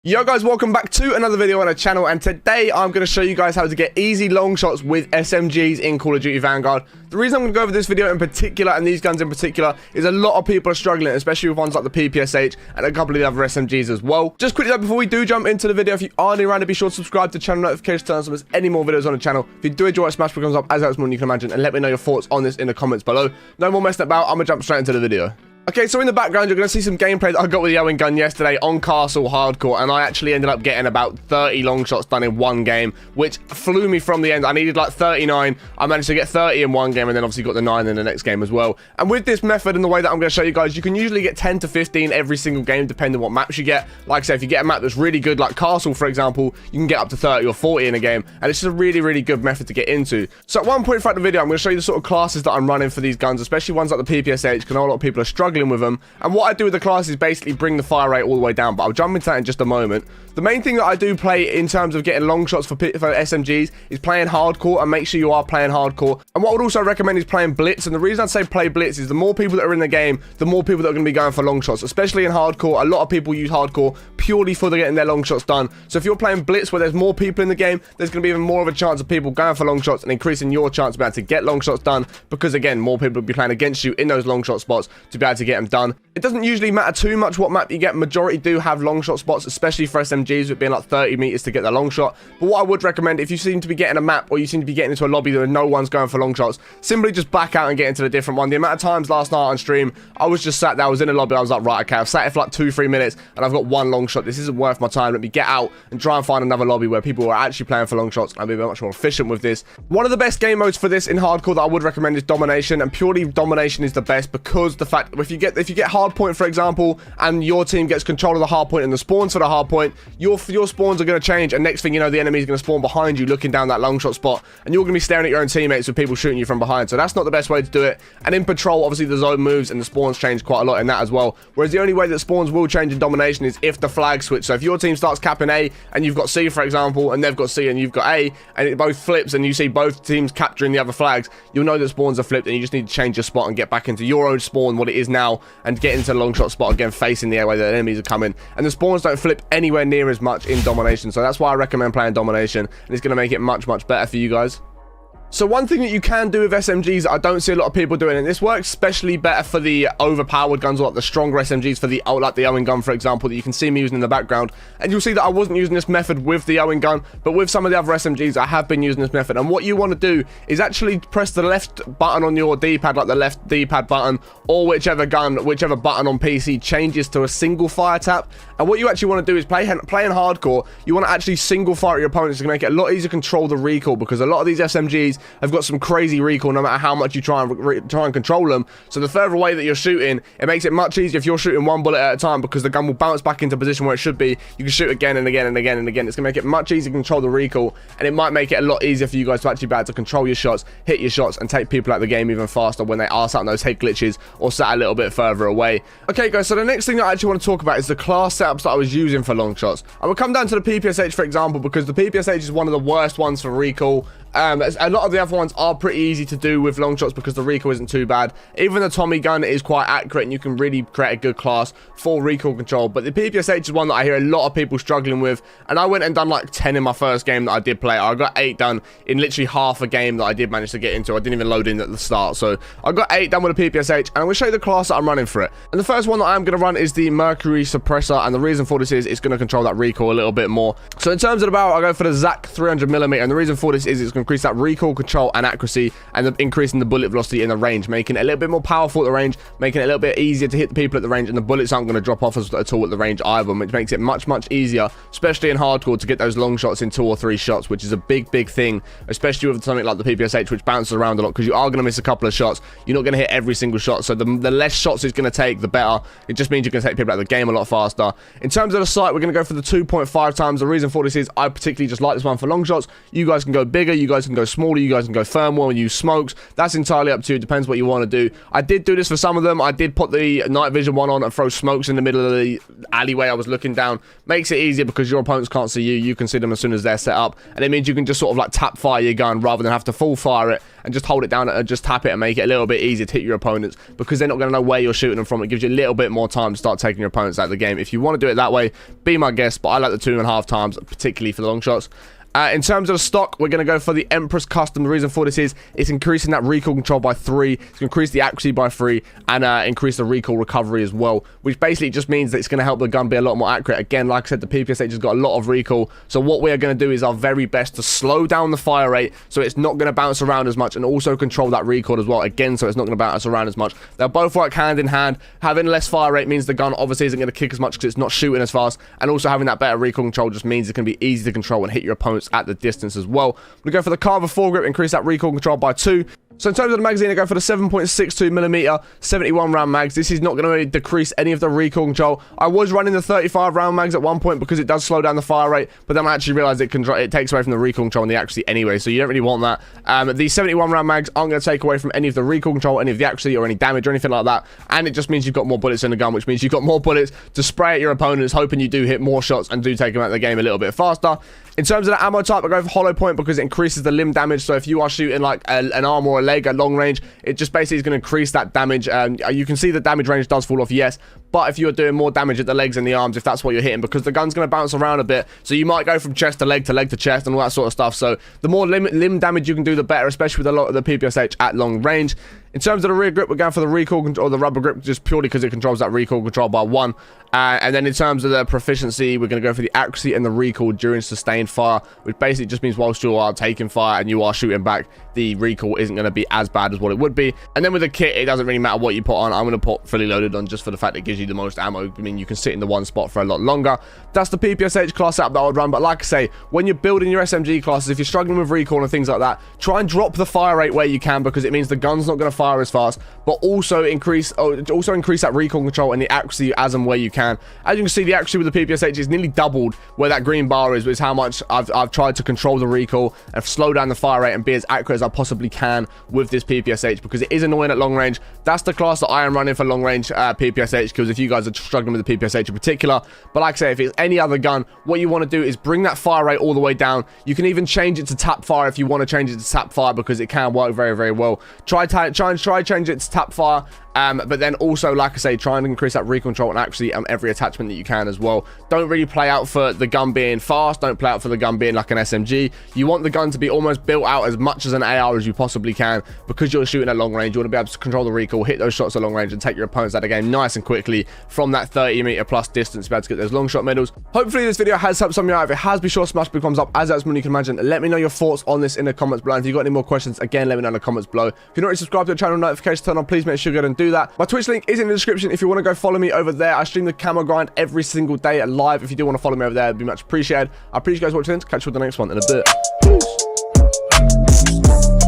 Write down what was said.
Yo guys, welcome back to another video on our channel, and today I'm going to show you guys how to get easy long shots with SMGs in Call of Duty Vanguard. The reason I'm going to go over this video in particular, and these guns in particular, is a lot of people are struggling, especially with ones like the PPSH and a couple of the other SMGs as well. Just quickly though, before we do jump into the video, if you are new around, be sure to subscribe to channel notifications, turn on so there's any more videos on the channel. If you do enjoy it, smash the thumbs up as much more than you can imagine, and let me know your thoughts on this in the comments below. No more messing about, I'm going to jump straight into the video. Okay, so in the background, you're going to see some gameplay that I got with the Owen gun yesterday on Castle Hardcore, and I actually ended up getting about 30 long shots done in one game, which flew me from the end. I needed like 39. I managed to get 30 in one game, and then obviously got the 9 in the next game as well. And with this method and the way that I'm going to show you guys, you can usually get 10 to 15 every single game, depending on what maps you get. Like I say, if you get a map that's really good, like Castle, for example, you can get up to 30 or 40 in a game, and it's just a really, really good method to get into. So at one point throughout the video, I'm going to show you the sort of classes that I'm running for these guns, especially ones like the PPSH, because I know a lot of people are struggling with them. And what I do with the class is basically bring the fire rate all the way down, but I'll jump into that in just a moment. The main thing that I do play in terms of getting long shots for SMGs is playing hardcore, and make sure you are playing hardcore. And what I would also recommend is playing blitz, and the reason I'd say play blitz is the more people that are in the game, the more people that are going to be going for long shots, especially in hardcore. A lot of people use hardcore purely for getting their long shots done. So if you're playing blitz where there's more people in the game, there's going to be even more of a chance of people going for long shots and increasing your chance of being able to get long shots done, because again, more people will be playing against you in those long shot spots to be able to get them done. It doesn't usually matter too much what map you get. Majority do have long shot spots, especially for SMGs, with being like 30 meters to get the long shot. But what I would recommend, if you seem to be getting a map or you seem to be getting into a lobby where no one's going for long shots, simply just back out and get into a different one. The amount of times last night on stream, I was just sat there, I was in a lobby, I was like, right, okay, I've sat here for like 2-3 minutes and I've got one long shot. This isn't worth my time. Let me get out and try and find another lobby where people are actually playing for long shots, and I'll be much more efficient with this. One of the best game modes for this in hardcore that I would recommend is domination, and purely domination is the best, because the fact if you get hard point, for example, and your team gets control of the hard point and the spawns for the hard point, your spawns are going to change, and next thing you know, the enemy is going to spawn behind you looking down that long shot spot, and you're going to be staring at your own teammates with people shooting you from behind. So that's not the best way to do it. And in patrol, obviously the zone moves and the spawns change quite a lot in that as well, whereas the only way that spawns will change in domination is if the flag switch. So if your team starts capping A and you've got C, for example, and they've got C and you've got A, and it both flips and you see both teams capturing the other flags, you'll know that spawns are flipped, and you just need to change your spot and get back into your own spawn, what it is now, and get into the long shot spot again, facing the way the enemies are coming. And the spawns don't flip anywhere near as much in domination, so that's why I recommend playing domination, and it's going to make it much better for you guys. So one thing that you can do with SMGs that I don't see a lot of people doing, and this works especially better for the overpowered guns, or like the stronger SMGs, for the like the Owen gun, for example, that you can see me using in the background. And you'll see that I wasn't using this method with the Owen gun, but with some of the other SMGs, I have been using this method. And what you want to do is actually press the left button on your D-pad, like the left D-pad button, or whichever button on PC changes to a single fire tap. And what you actually want to do is play in hardcore. You want to actually single fire at your opponents to make it a lot easier to control the recoil, because a lot of these SMGs have got some crazy recoil no matter how much you try and control them. So the further away that you're shooting, it makes it much easier if you're shooting one bullet at a time, because the gun will bounce back into position where it should be. You can shoot again and again and again and again. It's going to make it much easier to control the recoil, and it might make it a lot easier for you guys to actually be able to control your shots, hit your shots, and take people out of the game even faster when they are sat on those head glitches or sat a little bit further away. Okay guys, so the next thing that I actually want to talk about is the class setups that I was using for long shots. I will come down to the PPSH, for example, because the PPSH is one of the worst ones for recoil. A lot of the other ones are pretty easy to do with long shots because the recoil isn't too bad. Even the Tommy gun is quite accurate, and you can really create a good class for recoil control. But the PPSH is one that I hear a lot of people struggling with, and I went and done like 10 in my first game that I did play. I got 8 done in literally half a game that I did manage to get into. I didn't even load in at the start, so I got 8 done with the PPSH, and I'm going to show you the class that I'm running for it. And the first one that I'm going to run is the Mercury Suppressor, and the reason for this is it's going to control that recoil a little bit more. So in terms of the barrel, I go for the ZAC 300mm, and the reason for this is it's going to increase that recoil control and accuracy, and increasing the bullet velocity in the range, making it a little bit more powerful at the range, making it a little bit easier to hit the people at the range, and the bullets aren't going to drop off at all at the range either, which makes it much easier, especially in hardcore, to get those long shots in 2 or 3 shots, which is a big thing, especially with something like the PPSH, which bounces around a lot, because you are going to miss a couple of shots. You're not going to hit every single shot, so the less shots it's going to take, the better. It just means you're going to take people out of the game a lot faster. In terms of the sight, we're going to go for the 2.5 times. The reason for this is I particularly just like this one for long shots. You guys can go bigger, you guys can go smaller, you guys can go firmware and use smokes. That's entirely up to you. It depends what you want to do. I did do this for some of them. I did put the night vision one on and throw smokes in the middle of the alleyway I was looking down. Makes it easier because your opponents can't see you. You can see them as soon as they're set up, and it means you can just sort of like tap fire your gun rather than have to full fire it and just hold it down and just tap it and make it a little bit easier to hit your opponents, because they're not going to know where you're shooting them from. It gives you a little bit more time to start taking your opponents out of the game. If you want to do it that way, be my guest, but I like the 2.5 times, particularly for the long shots. In terms of the stock, we're going to go for the Empress Custom. The reason for this is it's increasing that recoil control by 3, it's going to increase the accuracy by 3, and increase the recoil recovery as well, which basically just means that it's going to help the gun be a lot more accurate. Again, like I said, the PPSH has got a lot of recoil, so what we are going to do is our very best to slow down the fire rate so it's not going to bounce around as much, and also control that recoil as well, again, so it's not going to bounce around as much. They'll both work hand in hand. Having less fire rate means the gun obviously isn't going to kick as much because it's not shooting as fast, and also having that better recoil control just means it can be easy to control and hit your opponents at the distance as well. We go for the Carver foregrip, increase that recoil control by 2. So in terms of the magazine, I go for the 7.62mm 71 round mags. This is not going to really decrease any of the recoil control. I was running the 35 round mags at one point because it does slow down the fire rate, but then I actually realized it takes away from the recoil control and the accuracy anyway, so you don't really want that. These 71 round mags aren't going to take away from any of the recoil control, any of the accuracy, or any damage or anything like that, and it just means you've got more bullets in the gun, which means you've got more bullets to spray at your opponents, hoping you do hit more shots and do take them out of the game a little bit faster. In terms of the ammo type, I go for hollow point because it increases the limb damage. So if you are shooting like an arm or a leg at long range, it just basically is going to increase that damage. You can see the damage range does fall off, yes, but if you're doing more damage at the legs and the arms, if that's what you're hitting, because the gun's going to bounce around a bit, so you might go from chest to leg to chest and all that sort of stuff. So the more limb damage you can do, the better, especially with a lot of the PPSH at long range. In terms of the rear grip, we're going for the recoil control, or the rubber grip, just purely because it controls that recoil control by 1. And then in terms of the proficiency, we're going to go for the accuracy and the recoil during sustained fire, which basically just means whilst you are taking fire and you are shooting back, the recoil isn't going to be as bad as what it would be. And then with the kit, it doesn't really matter what you put on. I'm going to put fully loaded on just for the fact it gives you the most ammo. I mean, you can sit in the one spot for a lot longer. That's the PPSH class setup that I would run. But like I say, when you're building your SMG classes, if you're struggling with recoil and things like that, try and drop the fire rate where you can, because it means the gun's not going to fire as fast, but also increase that recoil control and the accuracy as and where you can. As you can see, the accuracy with the PPSH is nearly doubled where that green bar is, which is how much I've tried to control the recoil and slow down the fire rate and be as accurate as I possibly can with this PPSH, because it is annoying at long range. That's the class that I am running for long range PPSH, because if you guys are struggling with the PPSH in particular. But like I say, if it's any other gun, what you want to do is bring that fire rate all the way down. You can even change it to tap fire if you want to change it to tap fire, because it can work very, very well. Try change it to tap fire. But then also, like I say, try and increase that recoil control and actually every attachment that you can as well. Don't really play out for the gun being fast. Don't play out for the gun being like an SMG. You want the gun to be almost built out as much as an AR as you possibly can, because you're shooting at long range. You want to be able to control the recoil, hit those shots at long range, and take your opponents out of the game nice and quickly from that 30-meter plus distance to be able to get those long shot medals. Hopefully this video has helped some of you out. If it has, be sure to smash the big thumbs up, as that's more than you can imagine. Let me know your thoughts on this in the comments below. And if you've got any more questions, again, let me know in the comments below. If you're not already subscribed to the channel, notifications turn on, please make sure you go and do that. My Twitch link is in the description if you want to go follow me over there. I stream the camo grind every single day live. If you do want to follow me over there, it'd be much appreciated. I appreciate you guys watching. Catch you with the next one in a bit. Peace.